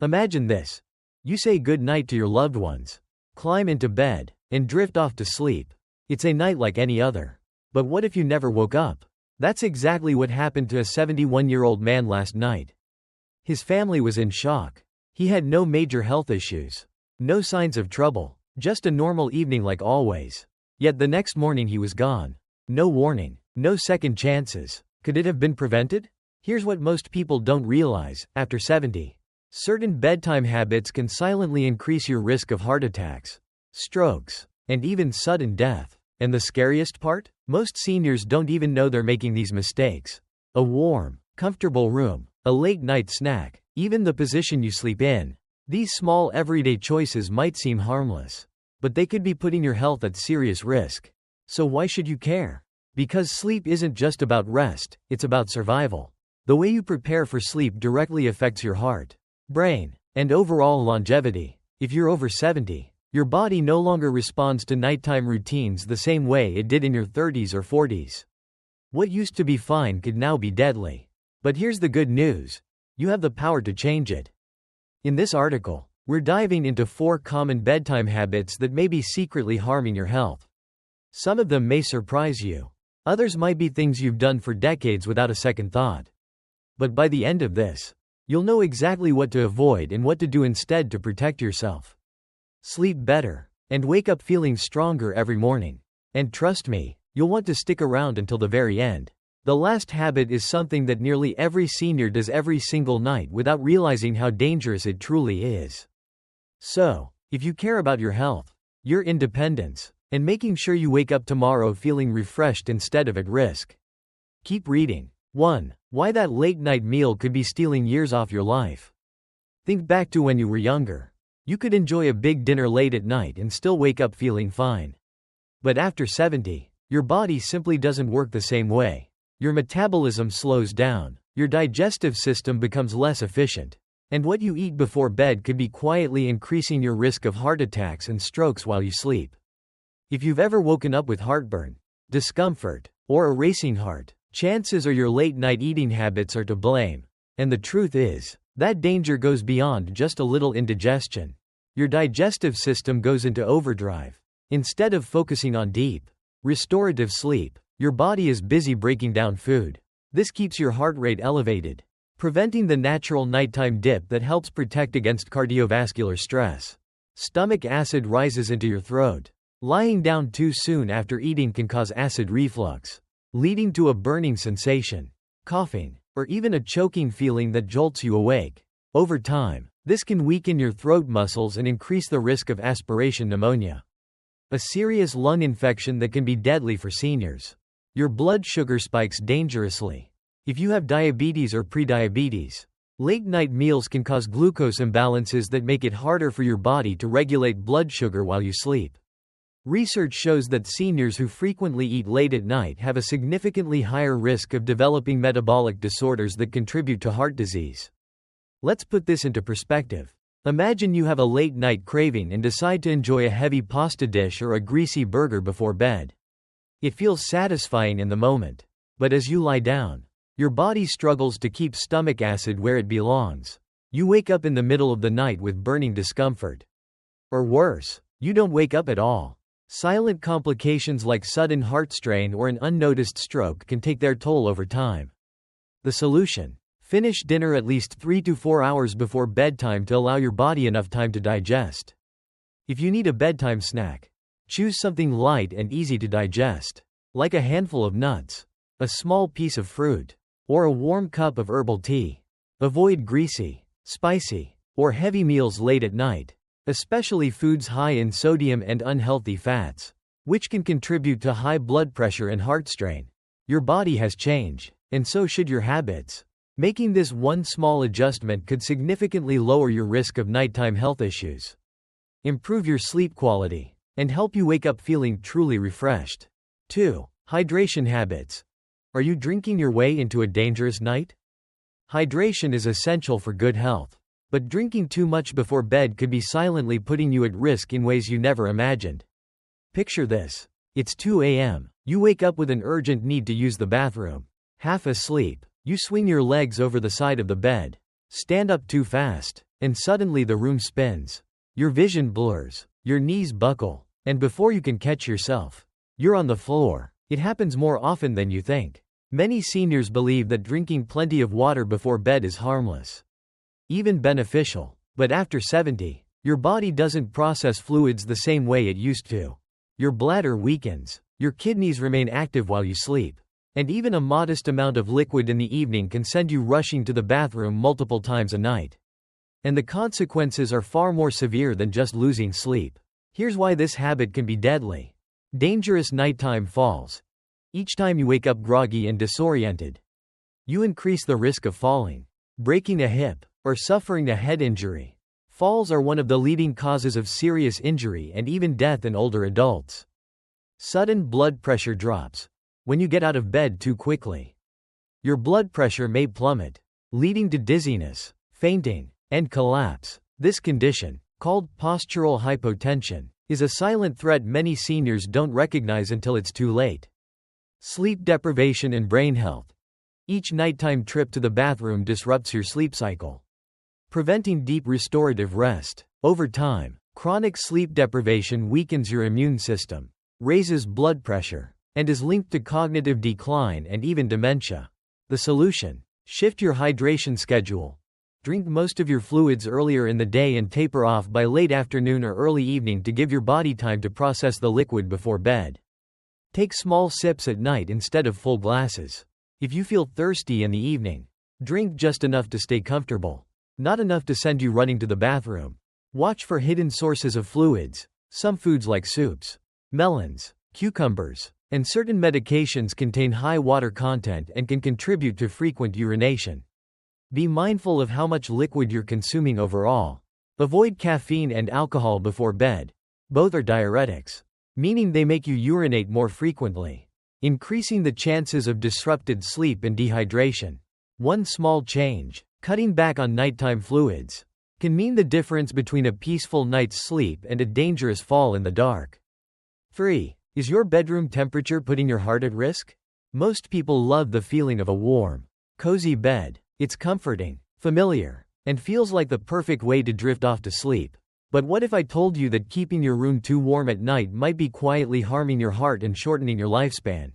Imagine this. You say good night to your loved ones, climb into bed, and drift off to sleep. It's a night like any other. But what if you never woke up? That's exactly what happened to a 71-year-old man last night. His family was in shock. He had no major health issues, no signs of trouble, just a normal evening like always. Yet the next morning he was gone. No warning, no second chances. Could it have been prevented? Here's what most people don't realize: after 70, certain bedtime habits can silently increase your risk of heart attacks, strokes, and even sudden death. And the scariest part? Most seniors don't even know they're making these mistakes. A warm, comfortable room, a late-night snack, even the position you sleep in. These small everyday choices might seem harmless, but they could be putting your health at serious risk. So why should you care? Because sleep isn't just about rest, it's about survival. The way you prepare for sleep directly affects your heart, brain, and overall longevity. If you're over 70, your body no longer responds to nighttime routines the same way it did in your 30s or 40s. What used to be fine could now be deadly. But here's the good news: you have the power to change it. In this article, we're diving into 4 common bedtime habits that may be secretly harming your health. Some of them may surprise you. Others might be things you've done for decades without a second thought. But by the end of this, you'll know exactly what to avoid and what to do instead to protect yourself. Sleep better, and wake up feeling stronger every morning. And trust me, you'll want to stick around until the very end. The last habit is something that nearly every senior does every single night without realizing how dangerous it truly is. So, if you care about your health, your independence, and making sure you wake up tomorrow feeling refreshed instead of at risk, keep reading. 1. Why that late-night meal could be stealing years off your life. Think back to when you were younger. You could enjoy a big dinner late at night and still wake up feeling fine. But after 70, your body simply doesn't work the same way. Your metabolism slows down, your digestive system becomes less efficient, and what you eat before bed could be quietly increasing your risk of heart attacks and strokes while you sleep. If you've ever woken up with heartburn, discomfort, or a racing heart, chances are your late-night eating habits are to blame. And the truth is, that danger goes beyond just a little indigestion. Your digestive system goes into overdrive. Instead of focusing on deep, restorative sleep, your body is busy breaking down food. This keeps your heart rate elevated, preventing the natural nighttime dip that helps protect against cardiovascular stress. Stomach acid rises into your throat. Lying down too soon after eating can cause acid reflux, leading to a burning sensation, coughing, or even a choking feeling that jolts you awake. Over time, this can weaken your throat muscles and increase the risk of aspiration pneumonia, a serious lung infection that can be deadly for seniors. Your blood sugar spikes dangerously. If you have diabetes or prediabetes, late-night meals can cause glucose imbalances that make it harder for your body to regulate blood sugar while you sleep. Research shows that seniors who frequently eat late at night have a significantly higher risk of developing metabolic disorders that contribute to heart disease. Let's put this into perspective. Imagine you have a late-night craving and decide to enjoy a heavy pasta dish or a greasy burger before bed. It feels satisfying in the moment, but as you lie down, your body struggles to keep stomach acid where it belongs. You wake up in the middle of the night with burning discomfort. Or worse, you don't wake up at all. Silent complications like sudden heart strain or an unnoticed stroke can take their toll over time. The solution: finish dinner at least 3 to 4 hours before bedtime to allow your body enough time to digest. If you need a bedtime snack, choose something light and easy to digest, like a handful of nuts, a small piece of fruit, or a warm cup of herbal tea. Avoid greasy, spicy, or heavy meals late at night, especially foods high in sodium and unhealthy fats, which can contribute to high blood pressure and heart strain. Your body has changed, and so should your habits. Making this one small adjustment could significantly lower your risk of nighttime health issues, improve your sleep quality, and help you wake up feeling truly refreshed. 2. Hydration habits. Are you drinking your way into a dangerous night? Hydration is essential for good health, but drinking too much before bed could be silently putting you at risk in ways you never imagined. Picture this. It's 2 a.m. You wake up with an urgent need to use the bathroom. Half asleep, you swing your legs over the side of the bed, stand up too fast, and suddenly the room spins. Your vision blurs, your knees buckle, and before you can catch yourself, you're on the floor. It happens more often than you think. Many seniors believe that drinking plenty of water before bed is harmless, even beneficial. But after 70, your body doesn't process fluids the same way it used to. Your bladder weakens, your kidneys remain active while you sleep, and even a modest amount of liquid in the evening can send you rushing to the bathroom multiple times a night. And the consequences are far more severe than just losing sleep. Here's why this habit can be deadly. Dangerous nighttime falls. Each time you wake up groggy and disoriented, you increase the risk of falling, breaking a hip, or suffering a head injury. Falls are one of the leading causes of serious injury and even death in older adults. Sudden blood pressure drops. When you get out of bed too quickly, your blood pressure may plummet, leading to dizziness, fainting, and collapse. This condition, called postural hypotension, is a silent threat many seniors don't recognize until it's too late. Sleep deprivation and brain health. Each nighttime trip to the bathroom disrupts your sleep cycle, preventing deep restorative rest. Over time, chronic sleep deprivation weakens your immune system, raises blood pressure, and is linked to cognitive decline and even dementia. The solution: shift your hydration schedule. Drink most of your fluids earlier in the day and taper off by late afternoon or early evening to give your body time to process the liquid before bed. Take small sips at night instead of full glasses. If you feel thirsty in the evening, drink just enough to stay comfortable, not enough to send you running to the bathroom. Watch for hidden sources of fluids. Some foods like soups, melons, cucumbers, and certain medications contain high water content and can contribute to frequent urination. Be mindful of how much liquid you're consuming overall. Avoid caffeine and alcohol before bed. Both are diuretics, meaning they make you urinate more frequently, increasing the chances of disrupted sleep and dehydration. One small change, cutting back on nighttime fluids, can mean the difference between a peaceful night's sleep and a dangerous fall in the dark. 3. Is your bedroom temperature putting your heart at risk? Most people love the feeling of a warm, cozy bed. It's comforting, familiar, and feels like the perfect way to drift off to sleep. But what if I told you that keeping your room too warm at night might be quietly harming your heart and shortening your lifespan?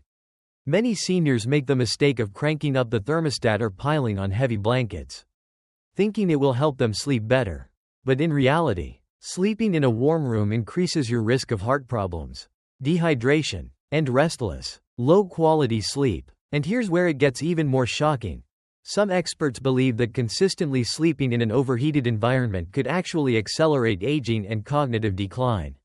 Many seniors make the mistake of cranking up the thermostat or piling on heavy blankets, thinking it will help them sleep better. But in reality, sleeping in a warm room increases your risk of heart problems, dehydration, and restless, low-quality sleep. And here's where it gets even more shocking. Some experts believe that consistently sleeping in an overheated environment could actually accelerate aging and cognitive decline.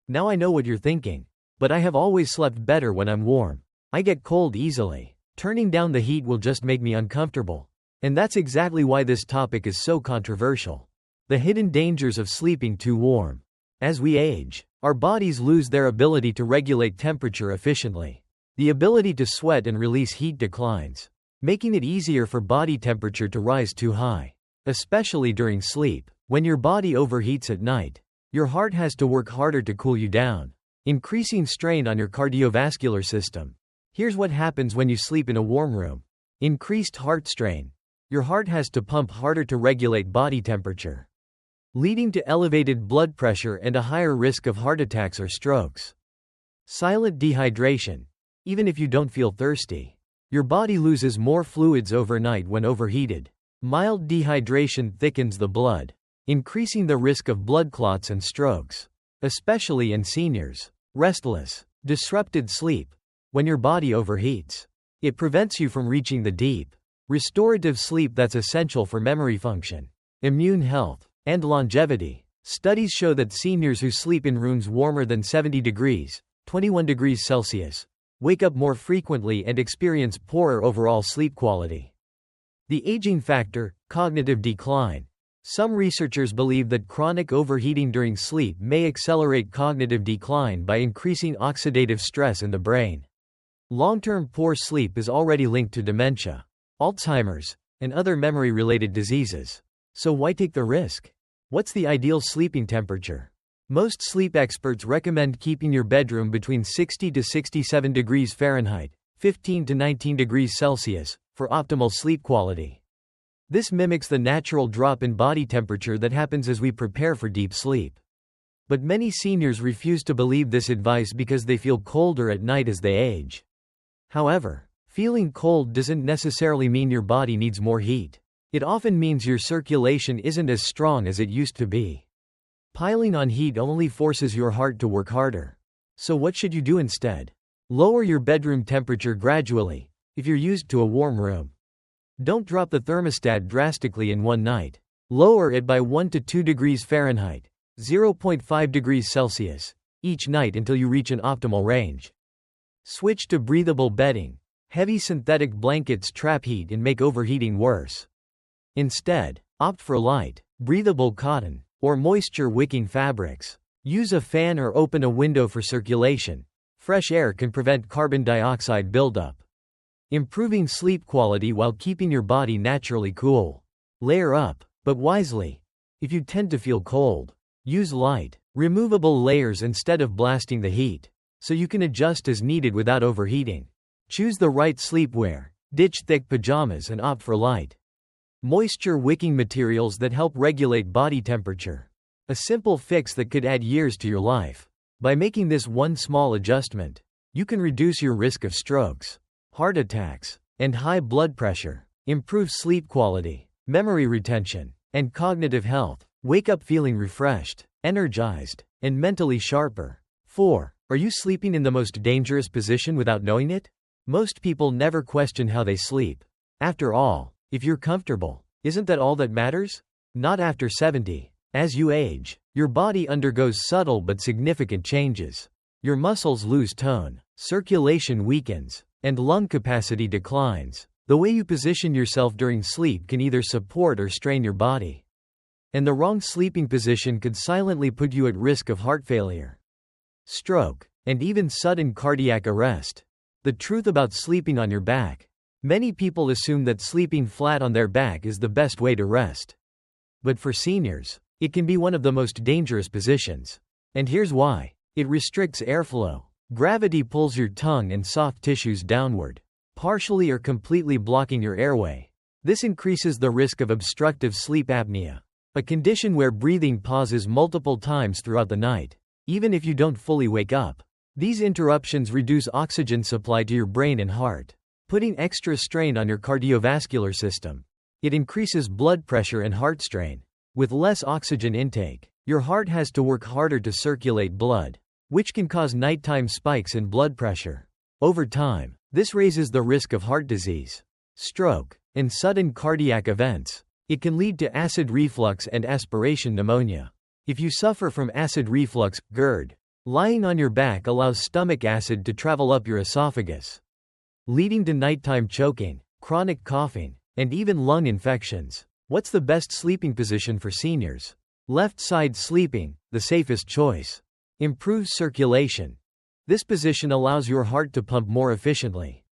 Now I know what you're thinking. But I have always slept better when I'm warm. I get cold easily. Turning down the heat will just make me uncomfortable. And that's exactly why this topic is so controversial. The hidden dangers of sleeping too warm. As we age, our bodies lose their ability to regulate temperature efficiently. The ability to sweat and release heat declines, making it easier for body temperature to rise too high. Especially during sleep, when your body overheats at night, your heart has to work harder to cool you down, increasing strain on your cardiovascular system. Here's what happens when you sleep in a warm room. Increased heart strain. Your heart has to pump harder to regulate body temperature, leading to elevated blood pressure and a higher risk of heart attacks or strokes. Silent dehydration. Even if you don't feel thirsty, your body loses more fluids overnight when overheated. Mild dehydration thickens the blood, increasing the risk of blood clots and strokes, especially in seniors. Restless, disrupted sleep. When your body overheats, it prevents you from reaching the deep, restorative sleep that's essential for memory function, immune health, and longevity. Studies show that seniors who sleep in rooms warmer than 70 degrees, 21 degrees Celsius, wake up more frequently and experience poorer overall sleep quality. The aging factor, cognitive decline. Some researchers believe that chronic overheating during sleep may accelerate cognitive decline by increasing oxidative stress in the brain. Long-term poor sleep is already linked to dementia, Alzheimer's, and other memory-related diseases. So why take the risk? What's the ideal sleeping temperature? Most sleep experts recommend keeping your bedroom between 60 to 67 degrees Fahrenheit, 15 to 19 degrees Celsius, for optimal sleep quality. This mimics the natural drop in body temperature that happens as we prepare for deep sleep. But many seniors refuse to believe this advice because they feel colder at night as they age. However, feeling cold doesn't necessarily mean your body needs more heat. It often means your circulation isn't as strong as it used to be. Piling on heat only forces your heart to work harder. So what should you do instead? Lower your bedroom temperature gradually, if you're used to a warm room. Don't drop the thermostat drastically in one night. Lower it by 1 to 2 degrees Fahrenheit, 0.5 degrees Celsius, each night until you reach an optimal range. Switch to breathable bedding. Heavy synthetic blankets trap heat and make overheating worse. Instead, opt for light, breathable cotton, or moisture-wicking fabrics. Use a fan or open a window for circulation. Fresh air can prevent carbon dioxide buildup. Improving sleep quality while keeping your body naturally cool. Layer up, but wisely. If you tend to feel cold, use light, removable layers instead of blasting the heat, so you can adjust as needed without overheating. Choose the right sleepwear, ditch thick pajamas and opt for light, moisture-wicking materials that help regulate body temperature. A simple fix that could add years to your life. By making this one small adjustment, you can reduce your risk of strokes, heart attacks, and high blood pressure, improve sleep quality, memory retention, and cognitive health. Wake up feeling refreshed, energized, and mentally sharper. 4. Are you sleeping in the most dangerous position without knowing it? Most people never question how they sleep. After all, if you're comfortable, isn't that all that matters? Not after 70. As you age, your body undergoes subtle but significant changes. Your muscles lose tone, circulation weakens, and lung capacity declines. The way you position yourself during sleep can either support or strain your body. And the wrong sleeping position could silently put you at risk of heart failure, stroke, and even sudden cardiac arrest. The truth about sleeping on your back. Many people assume that sleeping flat on their back is the best way to rest. But for seniors, it can be one of the most dangerous positions. And here's why. It restricts airflow. Gravity pulls your tongue and soft tissues downward, partially or completely blocking your airway. This increases the risk of obstructive sleep apnea, a condition where breathing pauses multiple times throughout the night, even if you don't fully wake up. These interruptions reduce oxygen supply to your brain and heart, putting extra strain on your cardiovascular system. It increases blood pressure and heart strain. With less oxygen intake, your heart has to work harder to circulate blood, which can cause nighttime spikes in blood pressure. Over time, this raises the risk of heart disease, stroke, and sudden cardiac events. It can lead to acid reflux and aspiration pneumonia. If you suffer from acid reflux, GERD, lying on your back allows stomach acid to travel up your esophagus, leading to nighttime choking, chronic coughing, and even lung infections. What's the best sleeping position for seniors? Left side sleeping, the safest choice. Improves circulation. This position allows your heart to pump more efficiently,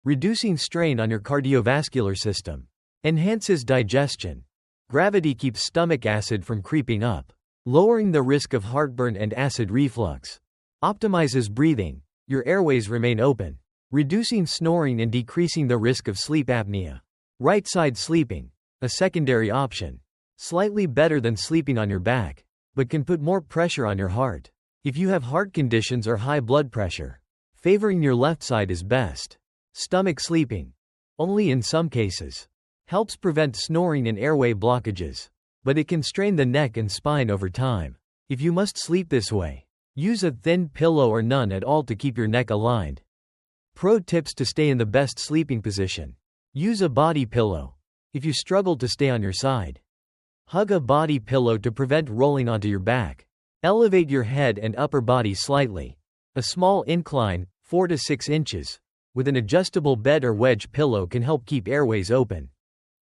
reducing strain on your cardiovascular system. Enhances digestion. Gravity keeps stomach acid from creeping up, lowering the risk of heartburn and acid reflux. Optimizes breathing. Your airways remain open, reducing snoring and decreasing the risk of sleep apnea. Right side sleeping, a secondary option. Slightly better than sleeping on your back, but can put more pressure on your heart. If you have heart conditions or high blood pressure, favoring your left side is best. Stomach sleeping, only in some cases, helps prevent snoring and airway blockages, but it can strain the neck and spine over time. If you must sleep this way, use a thin pillow or none at all to keep your neck aligned. Pro tips to stay in the best sleeping position. Use a body pillow if you struggle to stay on your side. Hug a body pillow to prevent rolling onto your back. Elevate your head and upper body slightly. A small incline, 4 to 6 inches, with an adjustable bed or wedge pillow can help keep airways open,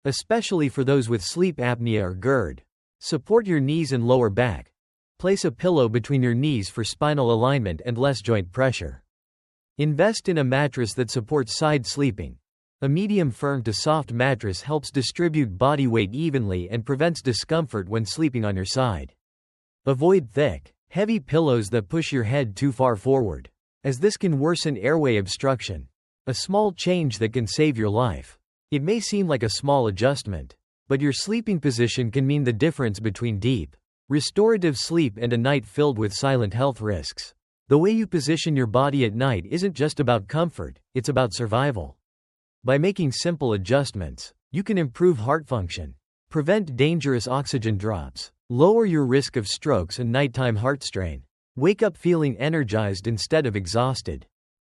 especially for those with sleep apnea or GERD. Support your knees and lower back. Place a pillow between your knees for spinal alignment and less joint pressure. Invest in a mattress that supports side sleeping. A medium firm to soft mattress helps distribute body weight evenly and prevents discomfort when sleeping on your side. Avoid thick, heavy pillows that push your head too far forward, as this can worsen airway obstruction. A small change that can save your life. It may seem like a small adjustment, but your sleeping position can mean the difference between deep, restorative sleep and a night filled with silent health risks. The way you position your body at night isn't just about comfort, it's about survival. By making simple adjustments, you can improve heart function, prevent dangerous oxygen drops, lower your risk of strokes and nighttime heart strain, wake up feeling energized instead of exhausted,